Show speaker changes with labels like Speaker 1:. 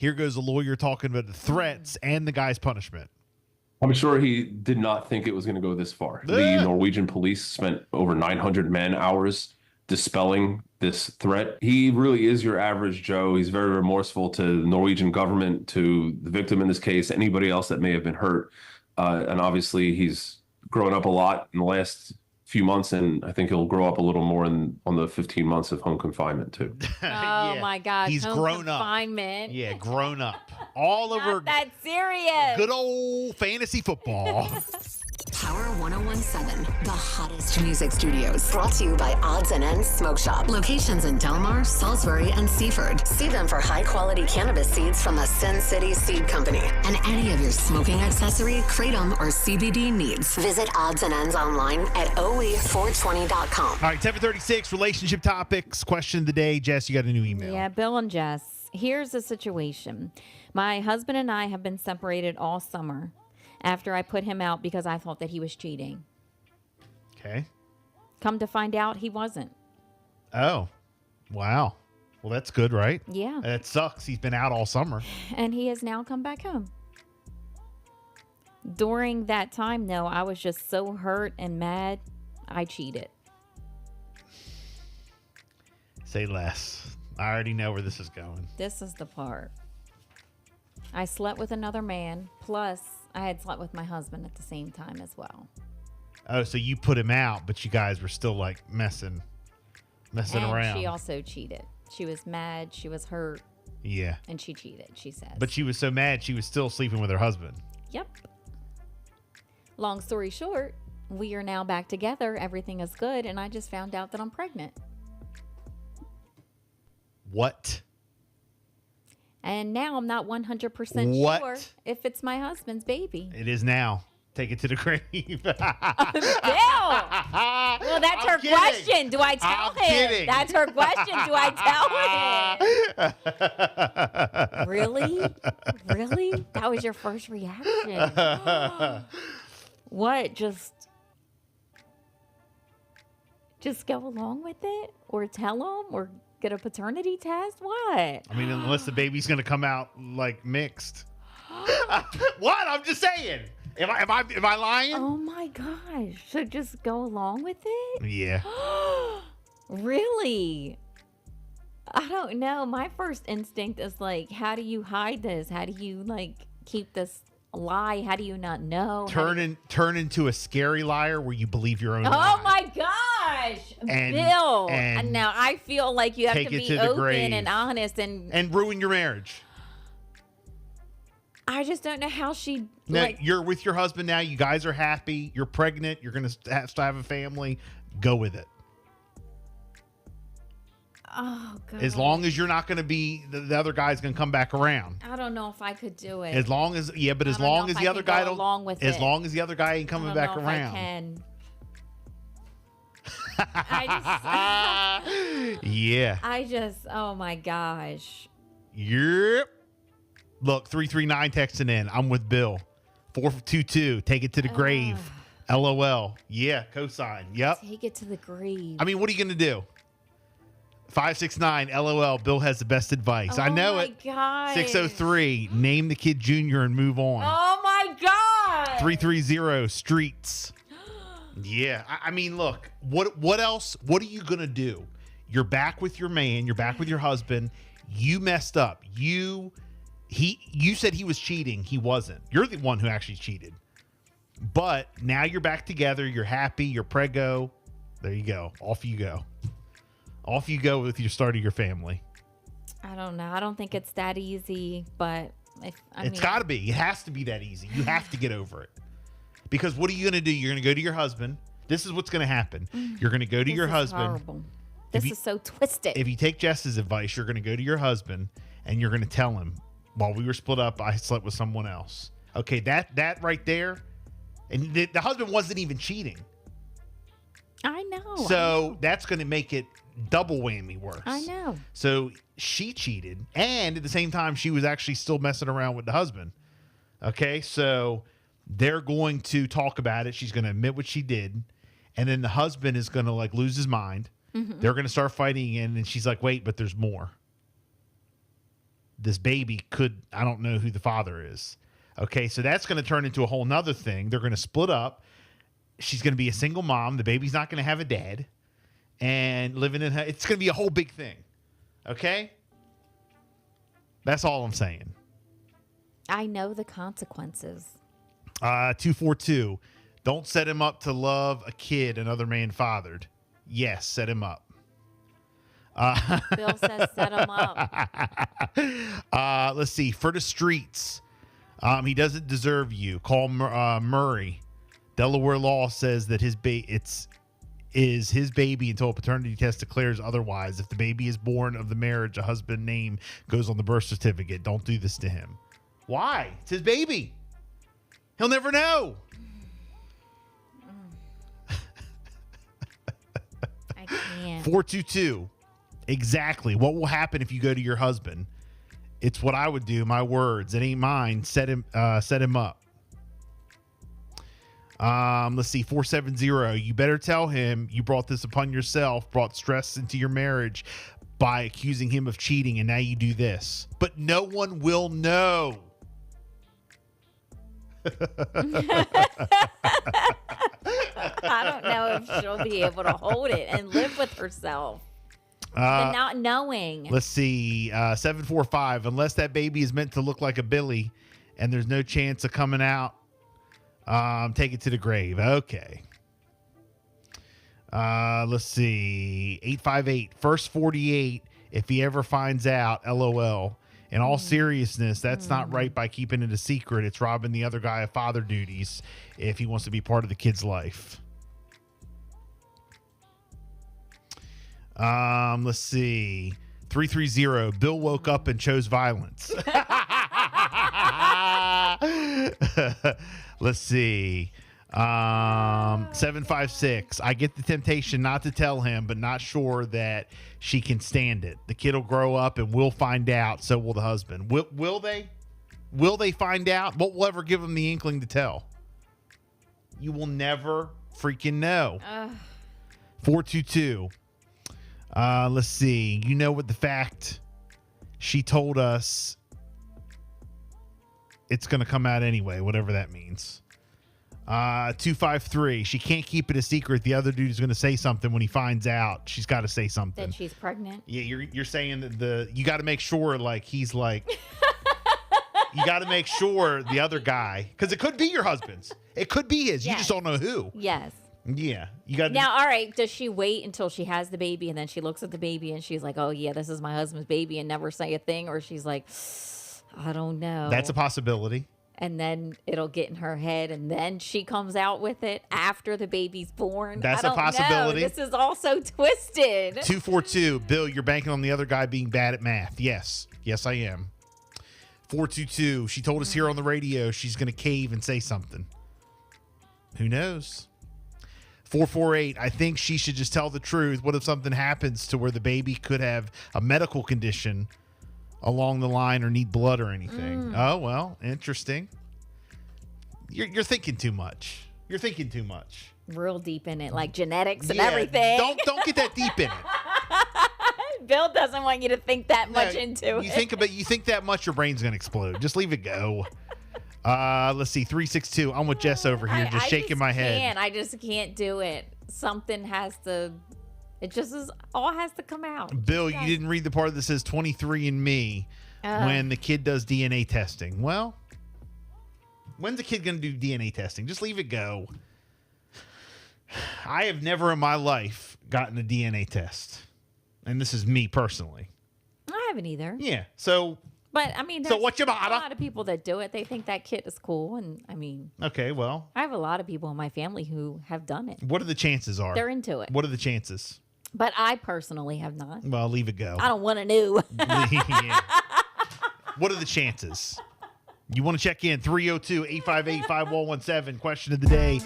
Speaker 1: Here goes a lawyer talking about the threats and the guy's punishment.
Speaker 2: I'm sure he did not think it was going to go this far.
Speaker 1: Yeah.
Speaker 2: The Norwegian police spent over 900 man-hours dispelling this threat. He really is your average Joe. He's very remorseful to the Norwegian government, to the victim in this case, anybody else that may have been hurt. And obviously, he's grown up a lot in the last few months, and I think he'll grow up a little more on the 15 months of home confinement, too.
Speaker 3: Oh, my gosh.
Speaker 1: He's
Speaker 3: home
Speaker 1: grown
Speaker 3: confinement.
Speaker 1: up. Yeah, grown up. All over
Speaker 3: Not that serious.
Speaker 1: good old fantasy football.
Speaker 4: Power 1017, the hottest music studios. Brought to you by Odds and Ends Smoke Shop. Locations in Delmar, Salisbury, and Seaford. See them for high quality cannabis seeds from the Sin City Seed Company. And any of your smoking accessory, kratom, or CBD needs. Visit Odds and Ends online at OE420.com.
Speaker 1: All right, 7:36, relationship topics. Question of the day. Jess, you got a new email.
Speaker 3: Yeah, Bill and Jess. Here's the situation. My husband and I have been separated all summer after I put him out because I thought that he was cheating.
Speaker 1: Okay.
Speaker 3: Come to find out, he wasn't.
Speaker 1: Oh, wow. Well, that's good, right?
Speaker 3: Yeah.
Speaker 1: That sucks. He's been out all summer.
Speaker 3: And he has now come back home. During that time, though, I was just so hurt and mad, I cheated.
Speaker 1: Say less. I already know where this is going.
Speaker 3: This is the part. I slept with another man, plus I had slept with my husband at the same time as well.
Speaker 1: Oh, so you put him out, but you guys were still like messing
Speaker 3: And
Speaker 1: around.
Speaker 3: she also cheated. She was mad, she was hurt,
Speaker 1: Yeah.
Speaker 3: and she cheated, she says.
Speaker 1: But she was so mad she was still sleeping with her husband.
Speaker 3: Yep. Long story short, we are now back together. Everything is good, and I just found out that I'm pregnant.
Speaker 1: What?
Speaker 3: And now I'm not 100%
Speaker 1: What?
Speaker 3: sure if it's my husband's baby.
Speaker 1: It is now. Take it to the grave.
Speaker 3: Bill! Well, that's her question. Do I tell him?
Speaker 1: Kidding.
Speaker 3: That's her question. Do I tell him? Really? Really? That was your first reaction. What? Just go along with it? Or tell him? Or get a paternity test? What?
Speaker 1: I mean, unless the baby's going to come out like mixed. What? I'm just saying. Am I lying?
Speaker 3: Oh my gosh. So just go along with it?
Speaker 1: Yeah.
Speaker 3: Really? I don't know. My first instinct is like, how do you hide this? How do you like keep this lie? How do you not know?
Speaker 1: Turn into a scary liar where you believe your own
Speaker 3: Oh
Speaker 1: lie.
Speaker 3: my gosh,
Speaker 1: And-
Speaker 3: Bill!
Speaker 1: and
Speaker 3: Now I feel like you have
Speaker 1: take
Speaker 3: to
Speaker 1: it
Speaker 3: be
Speaker 1: to the
Speaker 3: open
Speaker 1: grave.
Speaker 3: and honest, and
Speaker 1: And ruin your marriage.
Speaker 3: I just don't know how she
Speaker 1: Now,
Speaker 3: like.
Speaker 1: you're with your husband now. You guys are happy. You're pregnant. You're going to have to have a family. Go with it.
Speaker 3: Oh god!
Speaker 1: As long as you're not going to be, the other guy's going to come back around.
Speaker 3: I don't know if I could do it.
Speaker 1: As long as, yeah, but
Speaker 3: I
Speaker 1: as
Speaker 3: don't know
Speaker 1: long
Speaker 3: if
Speaker 1: as
Speaker 3: I
Speaker 1: the other
Speaker 3: can
Speaker 1: guy
Speaker 3: go
Speaker 1: don't,
Speaker 3: along with
Speaker 1: as
Speaker 3: it.
Speaker 1: long as the other guy ain't
Speaker 3: I
Speaker 1: coming
Speaker 3: don't
Speaker 1: back
Speaker 3: know if
Speaker 1: around.
Speaker 3: I can. I
Speaker 1: Yeah.
Speaker 3: just, oh my gosh.
Speaker 1: Yep. Look, 339 texting in. I'm with Bill. 422. Take it to the grave. LOL. Yeah. Cosign. Yep.
Speaker 3: Take it to the grave.
Speaker 1: I mean, what are you going to do? 569. LOL. Bill has the best advice. I know it.
Speaker 3: Oh my gosh.
Speaker 1: 603. Name the kid Junior and move on.
Speaker 3: Oh my god.
Speaker 1: 330. Streets. Yeah. I mean, look, what else? What are you going to do? You're back with your man. You're back with your husband. You messed up. You said he was cheating. He wasn't. You're the one who actually cheated. But now you're back together. You're happy. You're preggo. There you go. Off you go. Off you go with your start of your family.
Speaker 3: I don't know. I don't think it's that easy, but
Speaker 1: It's got to be. It has to be that easy. You have to get over it. Because what are you going to do? You're going to go to your husband. This is what's going to happen. You're going to go to your husband.
Speaker 3: Horrible. This is so twisted.
Speaker 1: If you take Jess's advice, you're going to go to your husband and you're going to tell him, while we were split up, I slept with someone else. Okay, that right there. And the husband wasn't even cheating.
Speaker 3: I know.
Speaker 1: So that's going to make it double whammy worse.
Speaker 3: I know.
Speaker 1: So she cheated. And at the same time, she was actually still messing around with the husband. Okay, so they're going to talk about it. She's going to admit what she did. And then the husband is going to like lose his mind. Mm-hmm. They're going to start fighting again. And she's like, wait, but there's more. this baby I don't know who the father is. Okay, so that's going to turn into a whole nother thing. They're going to split up. She's going to be a single mom. The baby's not going to have a dad. And living in her, it's going to be a whole big thing. Okay? That's all I'm saying.
Speaker 3: I know the consequences.
Speaker 1: 242. Don't set him up to love a kid another man fathered. Yes, set him up.
Speaker 3: Bill says set him up.
Speaker 1: Let's see. For the streets. He doesn't deserve you. Call Murray. Delaware law says that his baby until a paternity test declares otherwise. If the baby is born of the marriage, a husband name goes on the birth certificate. Don't do this to him. Why? It's his baby. He'll never know.
Speaker 3: I can't.
Speaker 1: 422. Exactly. What will happen if you go to your husband? It's what I would do. My words. It ain't mine. Set him up. Let's see. 470. You better tell him you brought this upon yourself, brought stress into your marriage by accusing him of cheating, and now you do this. But no one will know.
Speaker 3: I don't know if she'll be able to hold it and live with herself. The not knowing.
Speaker 1: Let's see. 745. Unless that baby is meant to look like a Billy and there's no chance of coming out, take it to the grave. Okay. Let's see. 858. First 48. If he ever finds out, LOL. In all seriousness, that's not right by keeping it a secret. It's robbing the other guy of father duties if he wants to be part of the kid's life. Let's see. 330. Bill woke up and chose violence. Let's see. 756. I get the temptation not to tell him, but not sure that she can stand it. The kid will grow up and we'll find out. So will the husband. Will they? Will they find out? What will ever give them the inkling to tell? You will never freaking know. 422. Let's see. You know what the fact she told us it's going to come out anyway, whatever that means. 253. She can't keep it a secret. The other dude is going to say something when he finds out. She's got to say something.
Speaker 3: That she's pregnant.
Speaker 1: Yeah, you're saying that you got to make sure he's like you got to make sure the other guy, because it could be your husband's. It could be his. You
Speaker 3: Yes.
Speaker 1: just don't know who.
Speaker 3: Yes.
Speaker 1: Yeah, you got
Speaker 3: Now, all right, does she wait until she has the baby and then she looks at the baby and she's like, oh, yeah, this is my husband's baby and never say a thing? Or she's like, I don't know.
Speaker 1: That's a possibility.
Speaker 3: And then it'll get in her head and then she comes out with it after the baby's born.
Speaker 1: That's
Speaker 3: I
Speaker 1: a
Speaker 3: don't
Speaker 1: possibility.
Speaker 3: know. This is all so twisted.
Speaker 1: 242. Bill, you're banking on the other guy being bad at math. Yes, I am. 422. She told us here on the radio she's going to cave and say something. Who knows? 448. I think she should just tell the truth. What if something happens to where the baby could have a medical condition along the line or need blood or anything? Oh, well, interesting. You're thinking too much. You're thinking too much.
Speaker 3: Real deep in it, like genetics and
Speaker 1: Yeah,
Speaker 3: everything.
Speaker 1: Don't get that deep in it.
Speaker 3: Bill doesn't want you to think that much
Speaker 1: No,
Speaker 3: into
Speaker 1: you
Speaker 3: it.
Speaker 1: you think that much, your brain's gonna explode. Just leave it go. Let's see. 362. I'm with Jess over here, just shaking my head.
Speaker 3: I just can't do it. Something has to. It just is all has to come out.
Speaker 1: Bill, you didn't read the part that says 23andMe when the kid does DNA testing. Well, when's the kid going to do DNA testing? Just leave it go. I have never in my life gotten a DNA test. And this is me personally.
Speaker 3: I haven't either.
Speaker 1: Yeah. So,
Speaker 3: But I mean,
Speaker 1: So
Speaker 3: there's
Speaker 1: what you
Speaker 3: a
Speaker 1: bother?
Speaker 3: lot of people that do it. They think that kid is cool, and I mean,
Speaker 1: okay, well,
Speaker 3: I have a lot of people in my family who have done it.
Speaker 1: what are the chances are?
Speaker 3: They're into it,
Speaker 1: What are the chances?
Speaker 3: but I personally have not.
Speaker 1: Well, leave it go.
Speaker 3: I don't want to know.
Speaker 1: Yeah. What are the chances? You want to check in 302-858-5117. Question of the day.